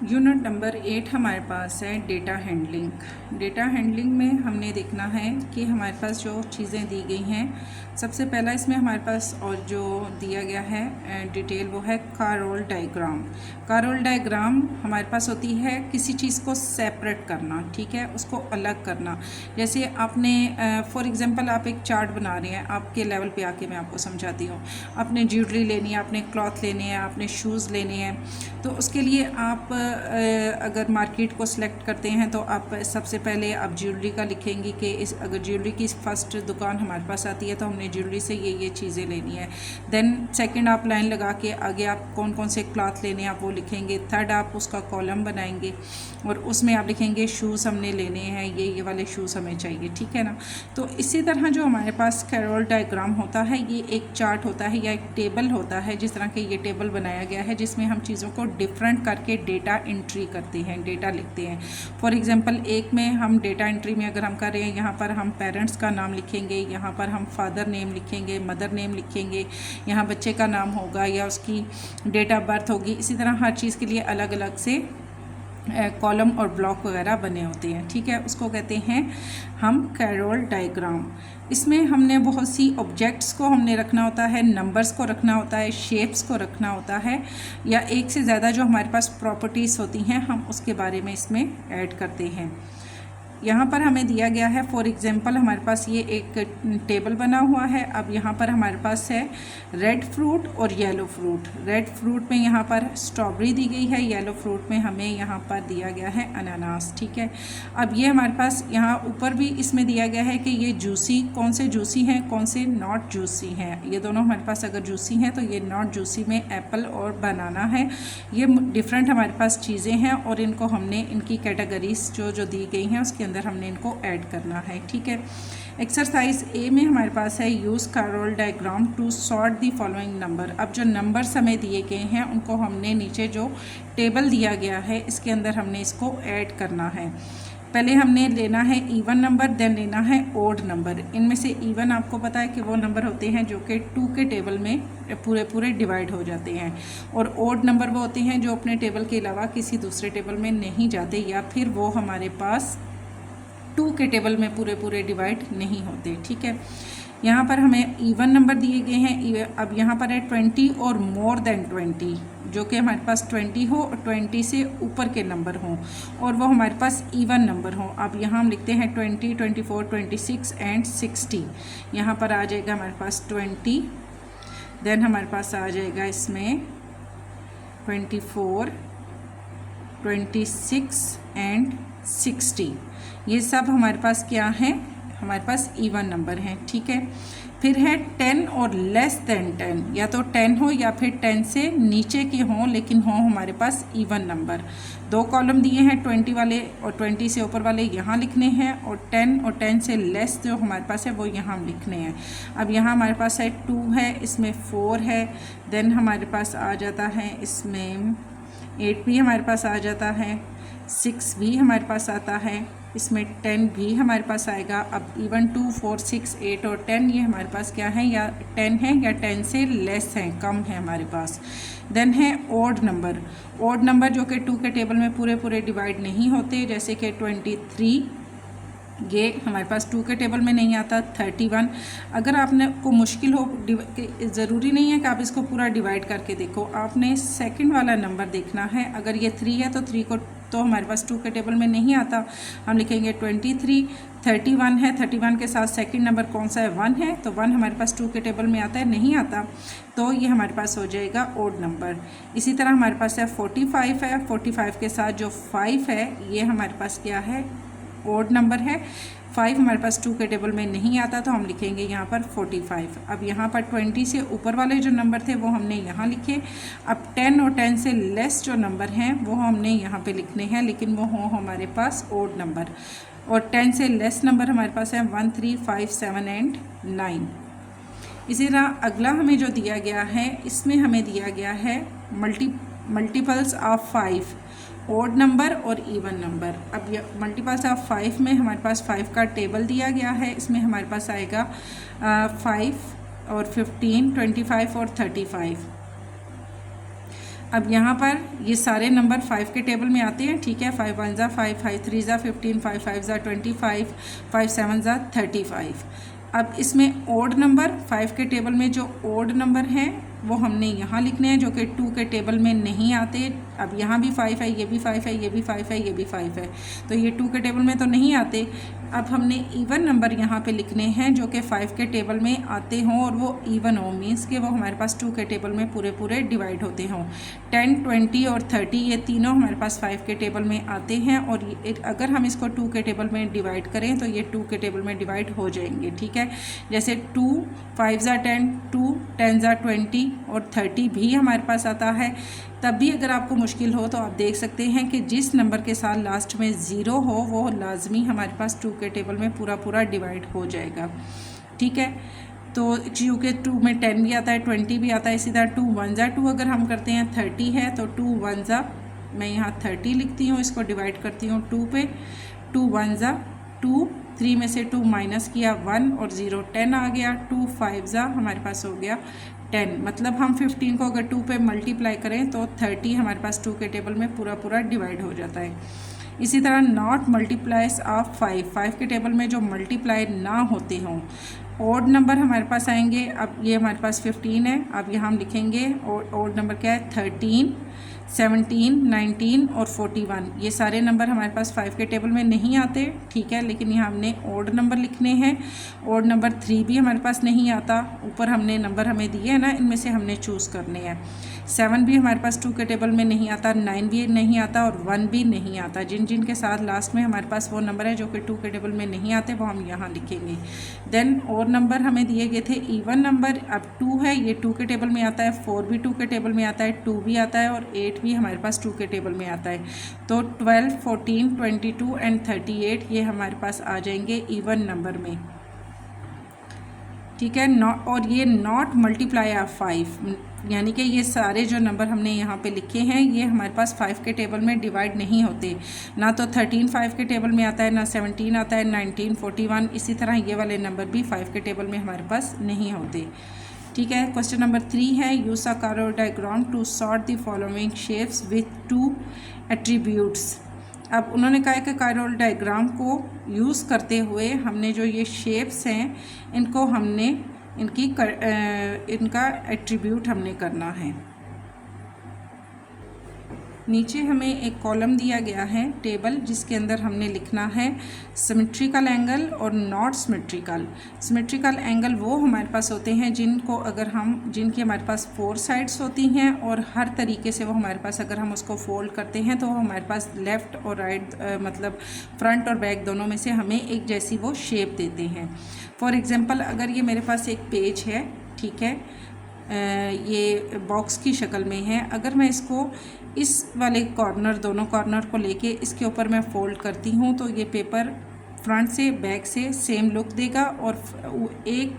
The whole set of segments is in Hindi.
यूनिट नंबर 8 हमारे पास है डेटा हैंडलिंग। डेटा हैंडलिंग में हमने देखना है कि हमारे पास जो चीज़ें दी गई हैं, सबसे पहला इसमें हमारे पास और जो दिया गया है डिटेल वो है कार-रोल डायग्राम। कार-रोल डायग्राम हमारे पास होती है किसी चीज़ को सेपरेट करना, ठीक है, उसको अलग करना। जैसे आपने फॉर एग्जांपल आप एक चार्ट बना रहे हैं, आपके लेवल पे आके मैं आपको समझाती हूँ। आपने ज्वेलरी लेनी है, आपने क्लॉथ लेने हैं, आपने शूज़ लेने हैं, तो उसके लिए आप अगर मार्केट को सिलेक्ट करते हैं तो आप सबसे पहले आप ज्वेलरी का लिखेंगे कि इस अगर ज्वेलरी की फर्स्ट दुकान हमारे पास आती है तो हमने ज्वेलरी से ये चीज़ें लेनी है। देन सेकंड आप लाइन लगा के आगे आप कौन कौन से क्लॉथ लेने हैं आप वो लिखेंगे। थर्ड आप उसका कॉलम बनाएंगे और उसमें आप लिखेंगे शूज़ हमने लेने हैं, ये वाले शूज़ हमें चाहिए, ठीक है ना। तो इसी तरह जो हमारे पास कार-रोल डायग्राम होता है, ये एक चार्ट होता है या एक टेबल होता है, जिस तरह के ये टेबल बनाया गया है जिसमें हम चीज़ों को डिफरेंट करके डेटा एंट्री करते हैं, डेटा लिखते हैं। फॉर एग्जांपल एक में हम डेटा एंट्री में अगर हम कर रहे हैं, यहाँ पर हम पेरेंट्स का नाम लिखेंगे, यहाँ पर हम फादर नेम लिखेंगे, मदर नेम लिखेंगे, यहाँ बच्चे का नाम होगा या उसकी डेट ऑफ बर्थ होगी। इसी तरह हर चीज़ के लिए अलग अलग से कॉलम और ब्लॉक वगैरह बने होते हैं, ठीक है। उसको कहते हैं हम कार-रोल डायग्राम। इसमें हमने बहुत सी ऑब्जेक्ट्स को हमने रखना होता है, नंबर्स को रखना होता है, शेप्स को रखना होता है, या एक से ज़्यादा जो हमारे पास प्रॉपर्टीज़ होती हैं हम उसके बारे में इसमें ऐड करते हैं। यहाँ पर हमें दिया गया है फॉर एग्जांपल हमारे पास ये एक टेबल बना हुआ है। अब यहाँ पर हमारे पास है रेड फ्रूट और येलो फ्रूट। रेड फ्रूट में यहाँ पर स्ट्रॉबेरी दी गई है, येलो फ्रूट में हमें यहाँ पर दिया गया है अनानास, ठीक है। अब ये हमारे पास यहाँ ऊपर भी इसमें दिया गया है कि ये जूसी कौन से जूसी हैं, कौन से नॉट जूसी हैं। ये दोनों हमारे पास अगर जूसी हैं तो ये नॉट जूसी में एप्पल और बनाना है। ये डिफरेंट हमारे पास चीज़ें हैं और इनको हमने इनकी कैटेगरीज जो दी गई हैं उसके अंदर हमने इनको ऐड करना है, ठीक है। एक्सरसाइज ए में हमारे पास है use Carroll diagram to sort the following number. अब जो नंबर्स हमें दिए गए हैं उनको हमने नीचे जो टेबल दिया गया है इसके अंदर हमने इसको ऐड करना है। पहले हमने लेना है इवन नंबर, देन लेना है ओड नंबर। इनमें से इवन आपको पता है कि वो नंबर होते हैं जो कि 2 के टेबल में पूरे डिवाइड हो जाते हैं, और ओड नंबर वो होते हैं जो अपने टेबल के अलावा किसी दूसरे टेबल में नहीं जाते या फिर वो हमारे पास 2 के टेबल में पूरे डिवाइड नहीं होते, ठीक है। यहाँ पर हमें इवन नंबर दिए गए हैं। अब यहाँ पर है 20 और मोर देन 20, जो कि हमारे पास 20 हो और 20 से ऊपर के नंबर हों और वो हमारे पास इवन नंबर हों। अब यहाँ हम लिखते हैं 20, 24, 26 एंड 60। यहाँ पर आ जाएगा हमारे पास 20, देन हमारे पास आ जाएगा इसमें 24, 26 एंड 60। ये सब हमारे पास क्या है, हमारे पास इवन नंबर हैं, ठीक है। फिर है 10 और लेस देन 10, या तो 10 हो या फिर 10 से नीचे के हों लेकिन हों हमारे पास इवन नंबर। 2 कॉलम दिए हैं 20 वाले और 20 से ऊपर वाले यहाँ लिखने हैं, और 10 से लेस जो हमारे पास है वो यहाँ हम लिखने हैं। अब यहाँ हमारे पास है 2 है, इसमें 4 है, देन हमारे पास आ जाता है इसमें 8 भी हमारे पास आ जाता है, 6 भी हमारे पास आता है, इसमें 10 भी हमारे पास आएगा। अब इवन 2, 4, 6, 8 और 10 ये हमारे पास क्या है, या 10 है या 10 से लेस हैं, कम है हमारे पास। देन है ओड नंबर। ओड नंबर जो कि 2 के टेबल में पूरे डिवाइड नहीं होते, जैसे कि 23, ये हमारे पास 2 के टेबल में नहीं आता। 31, अगर आपने को मुश्किल हो, ज़रूरी नहीं है कि आप इसको पूरा डिवाइड करके देखो, आपने सेकंड वाला नंबर देखना है। अगर ये 3 है तो 3 को तो हमारे पास 2 के टेबल में नहीं आता, हम लिखेंगे 23। 31 है, 31 के साथ सेकंड नंबर कौन सा है, 1 है, तो 1 हमारे पास 2 के टेबल में आता है, नहीं आता, तो ये हमारे पास हो जाएगा ओड नंबर। इसी तरह हमारे पास है 45 है, 45 के साथ जो 5 है ये हमारे पास क्या है, ओड नंबर है। 5 हमारे पास 2 के टेबल में नहीं आता तो हम लिखेंगे यहाँ पर 45। अब यहाँ पर 20 से ऊपर वाले जो नंबर थे वो हमने यहाँ लिखे। अब 10 और 10 से लेस जो नंबर हैं वो हमने यहाँ पे लिखने हैं, लेकिन वो हों हमारे पास ओड नंबर। और 10 से लेस नंबर हमारे पास है 1, 3, 5, 7 एंड 9। इसी तरह अगला हमें जो दिया गया है इसमें हमें दिया गया है मल्टीपल्स ऑफ 5, ओड नंबर और इवन नंबर। अब ये मल्टीपल्स ऑफ 5 में हमारे पास 5 का टेबल दिया गया है, इसमें हमारे पास आएगा 5 और 15, 25 और 35। अब यहाँ पर ये सारे नंबर 5 के टेबल में आते हैं, ठीक है। 5 1 ज़ा 5, 5 3 ज़ा 15, 5 5 ज़ा 25, 5 7 ज़ा 35। अब इसमें ओड नंबर 5 के टेबल में जो ओड नंबर हैं वो हमने यहाँ लिखने हैं, जो कि 2 के टेबल में नहीं आते। अब यहाँ भी 5 है, ये भी 5 है, ये भी 5 है, ये भी 5 है, तो ये 2 के टेबल में तो नहीं आते। अब हमने इवन नंबर यहाँ पे लिखने हैं जो कि 5 के टेबल में आते हों और वो इवन हो, मीन्स कि वो हमारे पास 2 के टेबल में पूरे पूरे डिवाइड होते हों। 10, 20 और 30 ये तीनों हमारे पास 5 के टेबल में आते हैं, और अगर हम इसको 2 के टेबल में डिवाइड करें तो ये 2 के टेबल में डिवाइड हो जाएंगे, ठीक है। जैसे 2 5 ज़ा 10, 2 10 ज़ा 20 और 30 भी हमारे पास आता है। तब भी अगर आपको मुश्किल हो तो आप देख सकते हैं कि जिस नंबर के साथ लास्ट में 0 हो वो लाजमी हमारे पास 2 के टेबल में पूरा पूरा डिवाइड हो जाएगा, ठीक है। तो क्योंकि 2 में 10 भी आता है, 20 भी आता है, इसी तरह 2 1 ज़ा 2 अगर हम करते हैं 30 है तो 2 1 ज़ा, मैं यहाँ 30 लिखती हूँ, इसको डिवाइड करती हूँ 2 पे। 2 1 ज़ा 2, 3 में से 2 माइनस किया 1 और 0 10 आ गया। 2 5 ज़ा हमारे पास हो गया 10, मतलब हम 15 को अगर 2 पे मल्टीप्लाई करें तो 30 हमारे पास 2 के टेबल में पूरा पूरा डिवाइड हो जाता है। इसी तरह नॉट मल्टीप्लाइज ऑफ 5 के टेबल में जो मल्टीप्लाई ना होते हों ओड नंबर हमारे पास आएंगे। अब ये हमारे पास 15 है, अब यहाँ हम लिखेंगे ओड नंबर क्या है, 13, 17, 19 और 41। ये सारे नंबर हमारे पास 5 के टेबल में नहीं आते, ठीक है, लेकिन यहाँ हमने ओड नंबर लिखने हैं। ओड नंबर 3 भी हमारे पास नहीं आता, ऊपर हमने नंबर हमें दिए हैं ना, इनमें से हमने चूज़ करने हैं। 7 भी हमारे पास 2 के टेबल में नहीं आता, 9 भी नहीं आता और 1 भी नहीं आता। जिन जिन के साथ लास्ट में हमारे पास वो नंबर है जो कि 2 के टेबल में नहीं आते वो हम यहाँ लिखेंगे। देन और नंबर हमें दिए गए थे इवन नंबर। अब 2 है, ये 2 के टेबल में आता है, 4 भी 2 के टेबल में आता है, 2 भी आता है और 8 भी हमारे पास 2 के टेबल में आता है। तो 12, 14, 22 एंड 38 ये हमारे पास आ जाएंगे इवन नंबर में, ठीक है। नॉट, और ये नॉट मल्टीप्लाई ऑफ 5, यानी कि ये सारे जो नंबर हमने यहाँ पे लिखे हैं ये हमारे पास 5 के टेबल में डिवाइड नहीं होते। ना तो 13 5 के टेबल में आता है, ना 17 आता है, 19, 41, इसी तरह ये वाले नंबर भी 5 के टेबल में हमारे पास नहीं होते, ठीक है। क्वेश्चन नंबर 3 है, use a Carroll diagram to sort the following shapes with 2 attributes. अब उन्होंने कहा है कि कार्योड डायग्राम को यूज़ करते हुए हमने जो ये शेप्स हैं इनको हमने इनका एट्रीब्यूट हमने करना है। नीचे हमें एक कॉलम दिया गया है टेबल, जिसके अंदर हमने लिखना है सिमेट्रिकल एंगल और नॉट सिमेट्रिकल। सिमेट्रिकल एंगल वो हमारे पास होते हैं जिनकी हमारे पास 4 साइड्स होती हैं और हर तरीके से वो हमारे पास अगर हम उसको फोल्ड करते हैं तो वो हमारे पास लेफ़्ट और राइट मतलब फ्रंट और बैक दोनों में से हमें एक जैसी वो शेप देते हैं। फॉर एग्ज़ाम्पल अगर ये मेरे पास एक पेज है, ठीक है, ये बॉक्स की शक्ल में है, अगर मैं इसको इस वाले कॉर्नर, दोनों कॉर्नर को लेके इसके ऊपर मैं फोल्ड करती हूँ तो ये पेपर फ्रंट से बैक से सेम लुक देगा और एक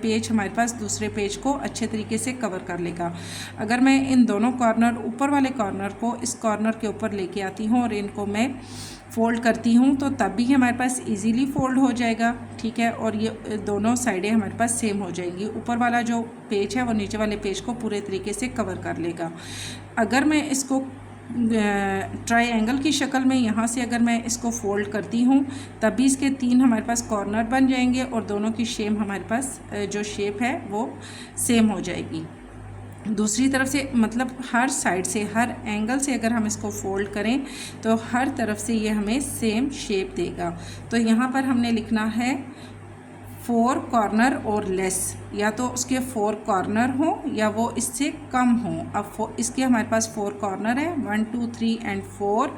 पेज हमारे पास दूसरे पेज को अच्छे तरीके से कवर कर लेगा। अगर मैं इन दोनों कॉर्नर, ऊपर वाले कॉर्नर को इस कॉर्नर के ऊपर लेके आती हूँ और इनको मैं फ़ोल्ड करती हूँ तो तब भी हमारे पास इजीली फ़ोल्ड हो जाएगा, ठीक है, और ये दोनों साइडें हमारे पास सेम हो जाएंगी। ऊपर वाला जो पेज है वो नीचे वाले पेज को पूरे तरीके से कवर कर लेगा। अगर मैं इसको ट्रायंगल की शक्ल में यहाँ से अगर मैं इसको फ़ोल्ड करती हूँ तब भी इसके 3 हमारे पास कॉर्नर बन जाएंगे और दोनों की शेप हमारे पास जो शेप है वो सेम हो जाएगी। दूसरी तरफ से मतलब हर साइड से, हर एंगल से अगर हम इसको फोल्ड करें तो हर तरफ से ये हमें सेम शेप देगा। तो यहाँ पर हमने लिखना है 4 कॉर्नर और लेस, या तो उसके 4 कॉर्नर हों या वो इससे कम हों। अब इसके हमारे पास 4 कॉर्नर है, 1 2 3 एंड 4,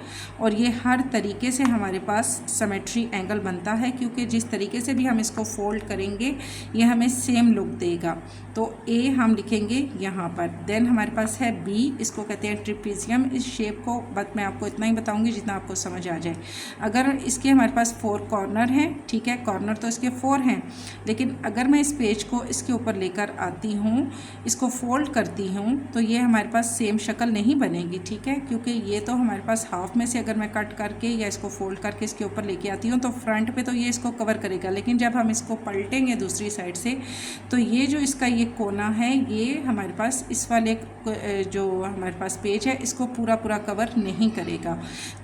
और ये हर तरीके से हमारे पास सिमेट्री एंगल बनता है क्योंकि जिस तरीके से भी हम इसको फोल्ड करेंगे ये हमें सेम लुक देगा। तो ए हम लिखेंगे यहाँ पर। देन हमारे पास है बी, इसको कहते हैं ट्रिपीजियम। इस शेप को बस मैं आपको इतना ही बताऊँगी जितना आपको समझ आ जाए। अगर इसके हमारे पास 4 कॉर्नर हैं, ठीक है, कॉर्नर तो इसके 4 हैं, लेकिन अगर मैं इस पेज को इस इसके ऊपर लेकर आती हूँ, इसको फोल्ड करती हूँ, तो ये हमारे पास सेम शक्ल नहीं बनेगी, ठीक है, क्योंकि ये तो हमारे पास हाफ में से अगर मैं कट करके या इसको फोल्ड करके इसके ऊपर लेके आती हूँ तो फ्रंट पे तो ये इसको कवर करेगा, लेकिन जब हम इसको पलटेंगे दूसरी साइड से तो ये जो इसका ये कोना है ये हमारे पास इस वाले जो हमारे पास पेज है इसको पूरा पूरा कवर नहीं करेगा।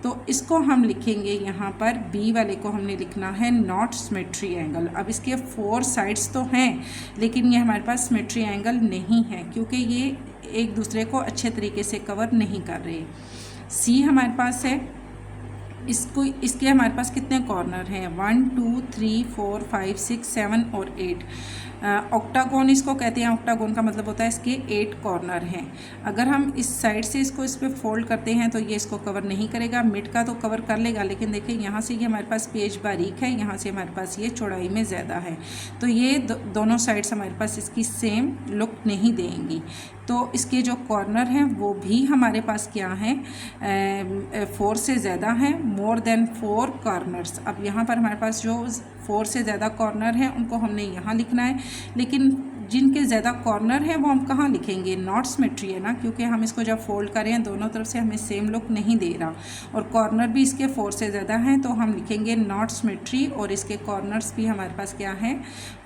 तो इसको हम लिखेंगे यहाँ पर बी वाले को हमने लिखना है नॉट सिमेट्री एंगल। अब इसके 4 साइड्स तो हैं लेकिन ये हमारे पास सिमेट्री एंगल नहीं है क्योंकि ये एक दूसरे को अच्छे तरीके से कवर नहीं कर रहे। सी हमारे पास है, इसके हमारे पास कितने कॉर्नर हैं 1 2 3 4 5 6 7 और 8। ऑक्टागोन इसको कहते हैं, ऑक्टागोन का मतलब होता है इसके 8 कॉर्नर हैं। अगर हम इस साइड से इसको इस पर फोल्ड करते हैं तो ये इसको कवर नहीं करेगा, मिड का तो कवर कर लेगा, लेकिन देखिए यहाँ से ये हमारे पास पेज बारीक है, यहाँ से हमारे पास ये चौड़ाई में ज़्यादा है, तो ये दोनों साइड्स हमारे पास इसकी सेम लुक नहीं देंगी। तो इसके जो कॉर्नर हैं वो भी हमारे पास क्या हैं 4 से ज़्यादा हैं, मोर देन 4 कॉर्नर्स। अब यहाँ पर हमारे पास जो 4 से ज़्यादा कॉर्नर हैं उनको हमने यहाँ लिखना है, लेकिन जिनके ज़्यादा कॉर्नर हैं वो हम कहाँ लिखेंगे, नॉट सिमेट्री है ना, क्योंकि हम इसको जब फोल्ड करें दोनों तरफ से हमें सेम लुक नहीं दे रहा और कॉर्नर भी इसके 4 से ज़्यादा हैं, तो हम लिखेंगे नॉट सिमेट्री और इसके कॉर्नर्स भी हमारे पास क्या हैं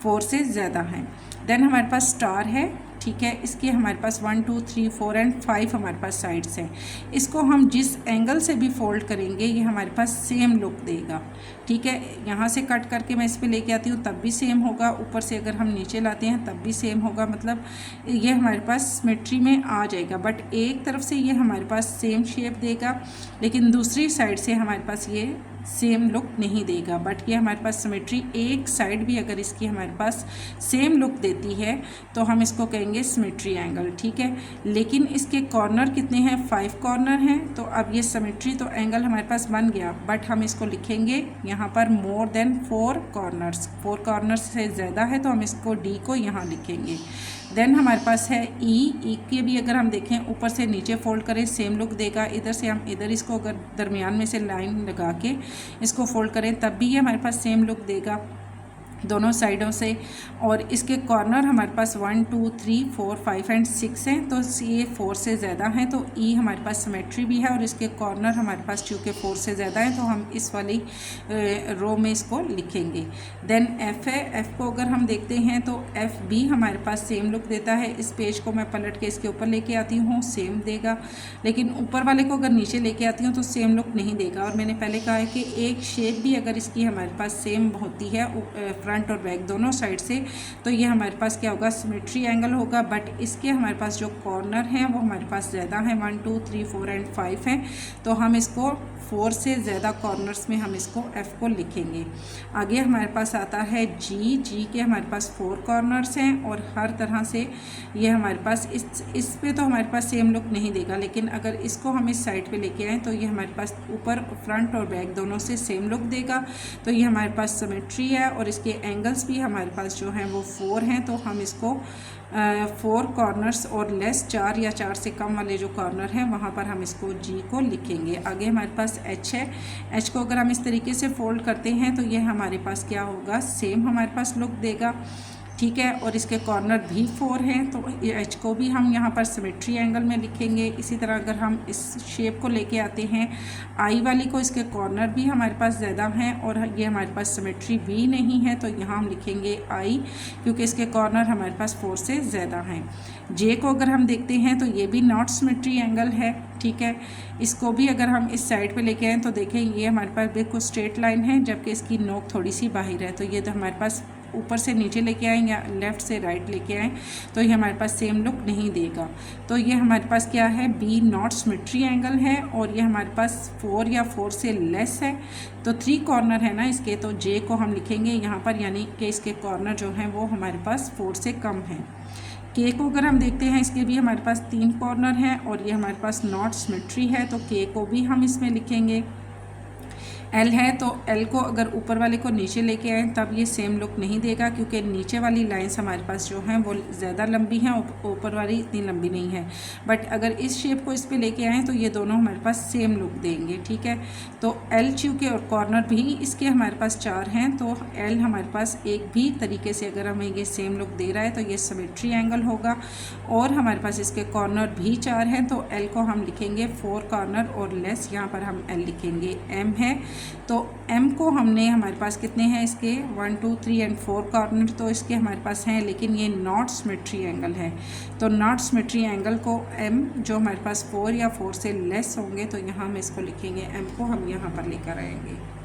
4 से ज़्यादा हैं। देन हमारे पास स्टार है, ठीक है, इसके हमारे पास 1 2 3 4 एंड 5 हमारे पास साइड्स हैं। इसको हम जिस एंगल से भी फोल्ड करेंगे ये हमारे पास सेम लुक देगा, ठीक है। यहाँ से कट करके मैं इस पर लेके आती हूँ तब भी सेम होगा, ऊपर से अगर हम नीचे लाते हैं तब भी सेम होगा, मतलब ये हमारे पास सिमेट्री में आ जाएगा। बट एक तरफ से ये हमारे पास सेम शेप देगा लेकिन दूसरी साइड से हमारे पास ये सेम लुक नहीं देगा। बट ये हमारे पास सिमेट्री एक साइड भी अगर इसकी हमारे पास सेम लुक देती है तो हम इसको कहेंगे सिमेट्री एंगल, ठीक है। लेकिन इसके कॉर्नर कितने हैं 5 कॉर्नर हैं, तो अब ये सिमेट्री तो एंगल हमारे पास बन गया, बट हम इसको लिखेंगे यहाँ पर मोर देन 4 कॉर्नर्स। 4 कॉर्नर्स से ज़्यादा है तो हम इसको डी को यहाँ लिखेंगे। देन हमारे पास है ई के भी अगर हम देखें ऊपर से नीचे फोल्ड करें सेम लुक देगा, इधर से हम इधर इसको अगर दरमियान में से लाइन लगा के इसको फोल्ड करें तब भी ये हमारे पास सेम लुक देगा दोनों साइडों से। और इसके कॉर्नर हमारे पास 1 2 3 4 5 एंड 6 हैं, तो ये 4 से ज़्यादा हैं, तो ई हमारे पास सिमेट्री भी है और इसके कॉर्नर हमारे पास चूँकि 4 से ज़्यादा है तो हम इस वाली रो में इसको लिखेंगे। देन एफ़ है, एफ़ को अगर हम देखते हैं तो एफ़ भी हमारे पास सेम लुक देता है। इस पेज को मैं पलट के इसके ऊपर लेके आती हूँ सेम देगा, लेकिन ऊपर वाले को अगर नीचे लेके आती हूँ तो सेम लुक नहीं देगा। और मैंने पहले कहा है कि एक शेप भी अगर इसकी हमारे पास सेम होती है फ्रंट और बैक दोनों साइड से तो ये हमारे पास क्या होगा सिमेट्री एंगल होगा। बट इसके हमारे पास जो कॉर्नर हैं वो हमारे पास ज़्यादा हैं 1 2 3 4 एंड 5 हैं, तो हम इसको 4 से ज़्यादा कॉर्नर्स में हम इसको एफ़ को लिखेंगे। आगे हमारे पास आता है जी के हमारे पास 4 कॉर्नर्स हैं और हर तरह से ये हमारे पास इस पे तो हमारे पास सेम लुक नहीं देगा, लेकिन अगर इसको हम इस साइड पे लेके आएँ तो ये हमारे पास ऊपर फ्रंट और बैक दोनों से सेम लुक देगा, तो ये हमारे पास सिमेट्री है। और इसके एंगल्स भी हमारे पास जो हैं वो 4 हैं, तो हम इसको 4 कॉर्नर्स और लेस 4 या 4 से कम वाले जो कॉर्नर हैं वहाँ पर हम इसको जी को लिखेंगे। आगे हमारे पास एच है, एच को अगर हम इस तरीके से फोल्ड करते हैं तो ये हमारे पास क्या होगा सेम हमारे पास लुक देगा, ठीक है। और इसके कॉर्नर भी 4 हैं, तो एच को भी हम यहाँ पर सिमेट्री एंगल में लिखेंगे। इसी तरह अगर हम इस शेप को लेके आते हैं आई वाली को, इसके कॉर्नर भी हमारे पास ज़्यादा हैं और ये हमारे पास सिमेट्री भी नहीं है, तो यहाँ हम लिखेंगे आई क्योंकि इसके कॉर्नर हमारे पास 4 से ज़्यादा हैं। जे को अगर हम देखते हैं तो ये भी नॉट सिमेट्री एंगल है, ठीक है। इसको भी अगर हम इस साइड पे लेके आएँ तो देखें ये हमारे पास बिल्कुल स्ट्रेट लाइन है, जबकि इसकी नोक थोड़ी सी बाहर है, तो ये तो हमारे पास ऊपर से नीचे लेके आएँ या लेफ़्ट से राइट लेके आएँ तो ये हमारे पास सेम लुक नहीं देगा। तो ये हमारे पास क्या है बी नॉट सिमेट्री एंगल है और ये हमारे पास 4 या 4 से लेस है, तो 3 कॉर्नर है ना इसके, तो जे को हम लिखेंगे यहाँ पर, यानी कि इसके कॉर्नर जो हैं वो हमारे पास 4 से कम हैं। के को अगर हम देखते हैं इसके भी हमारे पास 3 कॉर्नर हैं और ये हमारे पास नॉट सिमेट्री है, तो के को भी हम इसमें लिखेंगे। एल है तो एल को अगर ऊपर वाले को नीचे लेके आए तब ये सेम लुक नहीं देगा, क्योंकि नीचे वाली लाइंस हमारे पास जो हैं वो ज़्यादा लंबी हैं, ऊपर वाली इतनी लंबी नहीं है। बट अगर इस शेप को इस पे लेके आएँ तो ये दोनों हमारे पास सेम लुक देंगे, ठीक है। तो एल चूँकि और कॉर्नर भी इसके हमारे पास 4 हैं, तो एल हमारे पास एक भी तरीके से अगर हमें ये सेम लुक दे रहा है तो ये सिमेट्री एंगल होगा। और हमारे पास इसके कॉर्नर भी 4 हैं, तो एल को हम लिखेंगे 4 कॉर्नर और लेस, यहाँ पर हम एल लिखेंगे एम है। तो एम को हमने हमारे पास कितने हैं इसके 1 2 3 एंड 4 कॉर्नर तो इसके हमारे पास हैं, लेकिन ये नॉट सिमेट्री एंगल है। तो नॉट सिमेट्री एंगल को एम जो हमारे पास 4 या 4 से लेस होंगे तो यहाँ हम इसको लिखेंगे, एम को हम यहाँ पर लेकर आएंगे।